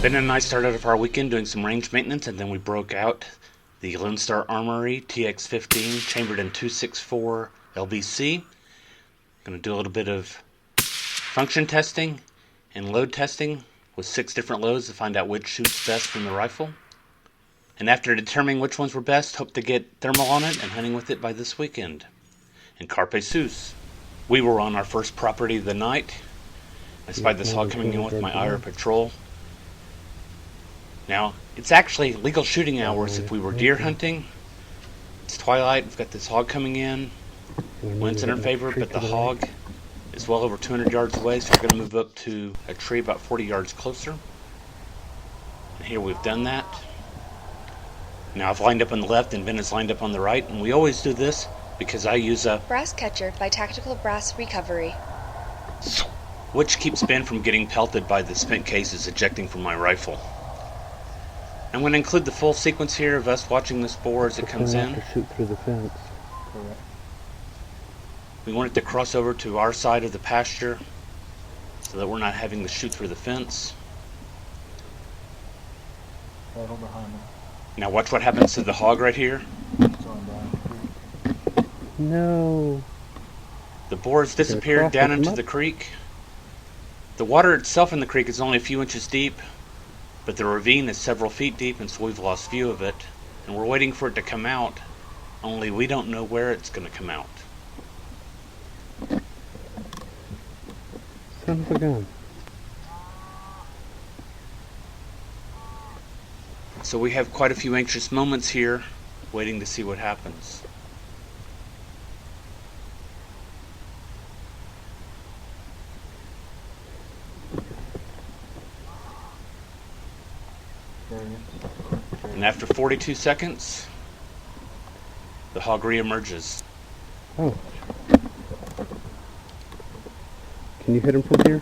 Ben and I started off our weekend doing some range maintenance, and then we broke out the Lone Star Armory TX15 chambered in 264 LBC. Going to do a little bit of function testing and load testing with 6 different loads to find out which shoots best from the rifle. And after determining which ones were best, hope to get thermal on it and hunting with it by this weekend. And Carpe Sus. We were on our first property of the night. I spied this hog coming in with my IR patrol. Now, it's actually legal shooting hours if we were deer hunting. It's twilight, we've got this hog coming in. Wind's in our favor, but the hog is well over 200 yards away, so we're going to move up to a tree about 40 yards closer. And here we've done that. Now I've lined up on the left and Ben is lined up on the right, and we always do this because I use a brass catcher by Tactical Brass Recovery, which keeps Ben from getting pelted by the spent cases ejecting from my rifle. I'm going to include the full sequence here of us watching this boar as it comes in. To shoot through the fence. Correct. We want it to cross over to our side of the pasture so that we're not having to shoot through the fence. Right behind me. Now watch what happens to the hog right here. It's going down. No. The boar has disappeared down into the creek. The water itself in the creek is only a few inches deep, but the ravine is several feet deep, and so we've lost view of it. And we're waiting for it to come out, only we don't know where it's going to come out. Son of a gun. So we have quite a few anxious moments here, waiting to see what happens. And after 42 seconds, the hog re-emerges. Oh. Can you hit him from here?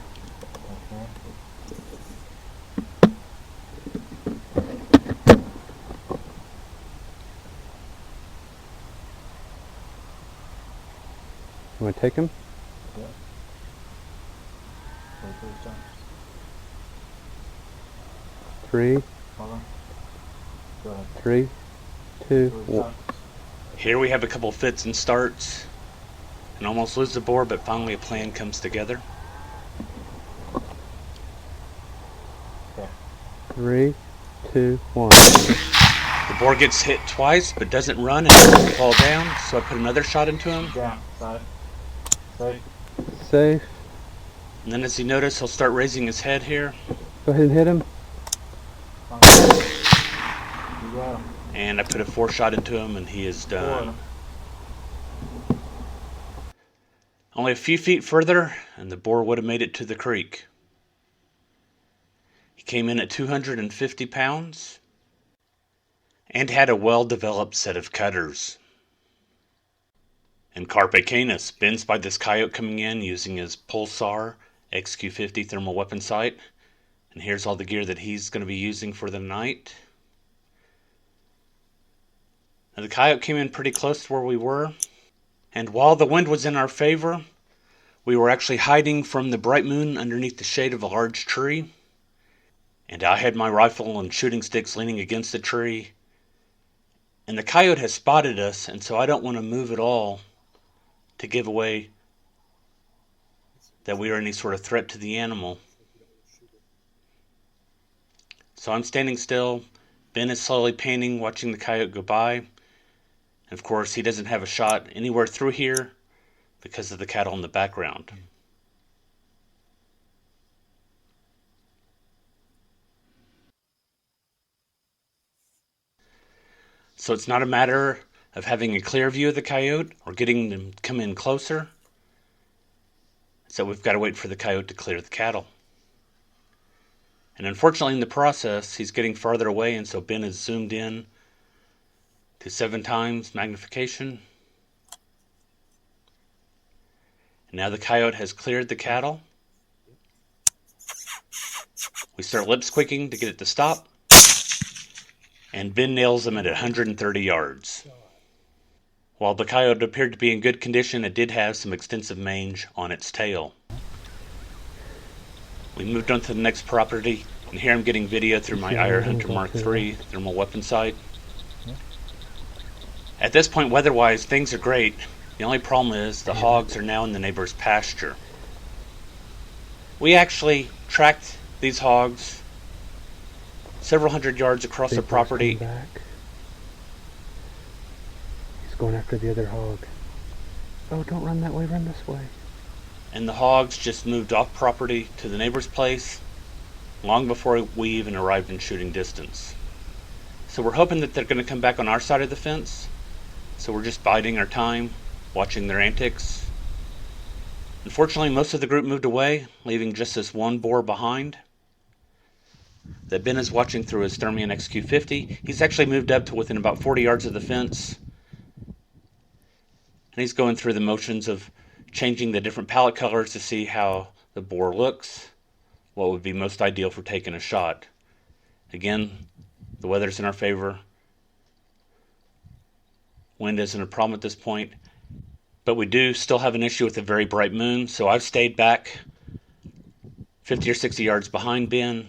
You want to take him? Yeah. 3, Hold on. Go ahead. 3, 2, 1. Here we have a couple fits and starts, and almost lose the boar, but finally a plan comes together. 3, 2, 1. The boar gets hit twice, but doesn't run and doesn't fall down, so I put another shot into him. Down. Side. Safe. Safe. And then as you notice, he'll start raising his head here. Go ahead and hit him. You got him. And I put a 4 shot into him, and he is done. Only a few feet further, and the boar would have made it to the creek. He came in at 250 pounds and had a well-developed set of cutters. And Carpe Canis, Ben spied this coyote coming in using his Pulsar XQ50 thermal weapon sight. And here's all the gear that he's going to be using for the night. Now the coyote came in pretty close to where we were. And while the wind was in our favor, we were actually hiding from the bright moon underneath the shade of a large tree. And I had my rifle and shooting sticks leaning against the tree. And the coyote has spotted us, and so I don't want to move at all to give away that we are any sort of threat to the animal. So I'm standing still. Ben is slowly panning, watching the coyote go by. And of course, he doesn't have a shot anywhere through here because of the cattle in the background. So it's not a matter of having a clear view of the coyote or getting them to come in closer. So we've got to wait for the coyote to clear the cattle. And unfortunately in the process, he's getting farther away, and so Ben is zoomed in to 7 times magnification. And now the coyote has cleared the cattle. We start lip squeaking to get it to stop. And Ben nails him at 130 yards. While the coyote appeared to be in good condition, it did have some extensive mange on its tail. We moved on to the next property And here I'm getting video through my IR Hunter Mark III thermal weapon sight. At this point, weather-wise, things are great. The only problem is the hogs are now in the neighbor's pasture. We actually tracked these hogs several hundred yards across the property. He's going after the other hog. Oh, don't run that way, run this way. And the hogs just moved off property to the neighbor's place long before we even arrived in shooting distance. So we're hoping that they're going to come back on our side of the fence. So we're just biding our time, watching their antics. Unfortunately, most of the group moved away, leaving just this one boar behind that Ben is watching through his Thermion XQ50. He's actually moved up to within about 40 yards of the fence. And he's going through the motions of changing the different palette colors to see how the boar looks, what would be most ideal for taking a shot. Again, the weather's in our favor. Wind isn't a problem at this point, but we do still have an issue with a very bright moon, so I've stayed back 50 or 60 yards behind Ben.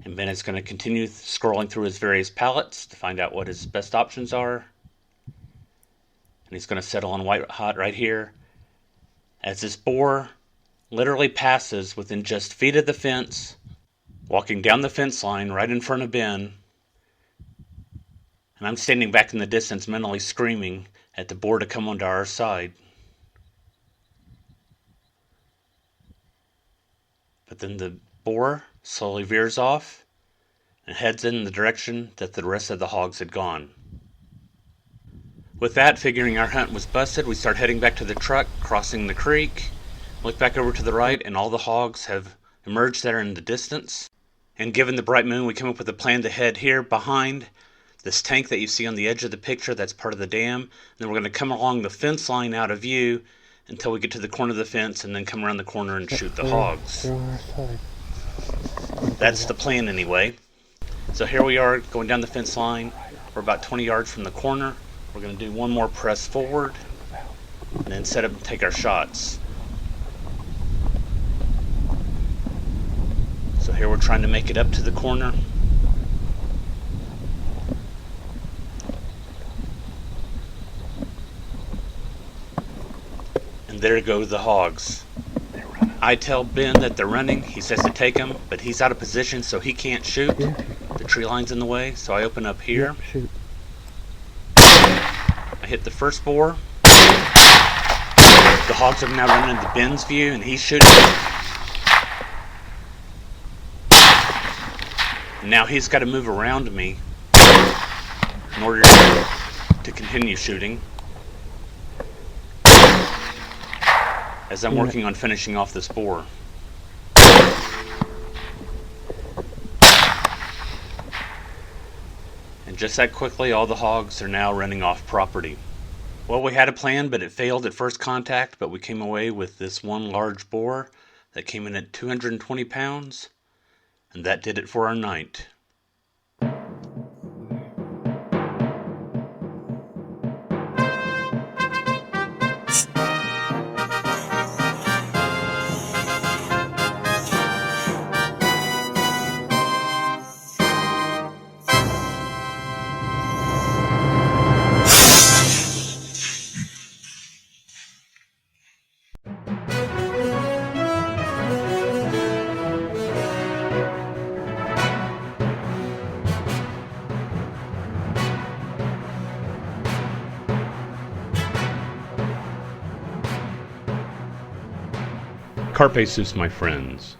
And Ben is going to continue scrolling through his various palettes to find out what his best options are. And he's going to settle on white hot right here. As this boar literally passes within just feet of the fence, walking down the fence line right in front of Ben. And I'm standing back in the distance mentally screaming at the boar to come onto our side. But then the boar slowly veers off and heads in the direction that the rest of the hogs had gone. With that, figuring our hunt was busted, we start heading back to the truck, crossing the creek, look back over to the right, and all the hogs have emerged there in the distance. And given the bright moon, we come up with a plan to head here behind this tank that you see on the edge of the picture. That's part of the dam. And then we're going to come along the fence line out of view until we get to the corner of the fence, and then come around the corner and shoot the hogs. They're on our side. That's the plan anyway. So here we are going down the fence line. We're about 20 yards from the corner. We're going to do one more press forward and then set up and take our shots. So here we're trying to make it up to the corner. And there go the hogs. I tell Ben that they're running. He says to take them, but he's out of position, so he can't shoot. Yeah. The tree line's in the way, so I open up here. Yep, shoot. I hit the first boar. The hogs are now running into Ben's view, and he's shooting. And now he's got to move around me in order to continue shooting, as I'm working on finishing off this boar. And just that quickly, all the hogs are now running off property. Well, we had a plan, but it failed at first contact, but we came away with this one large boar that came in at 220 pounds, and that did it for our night. Carpe sus, my friends.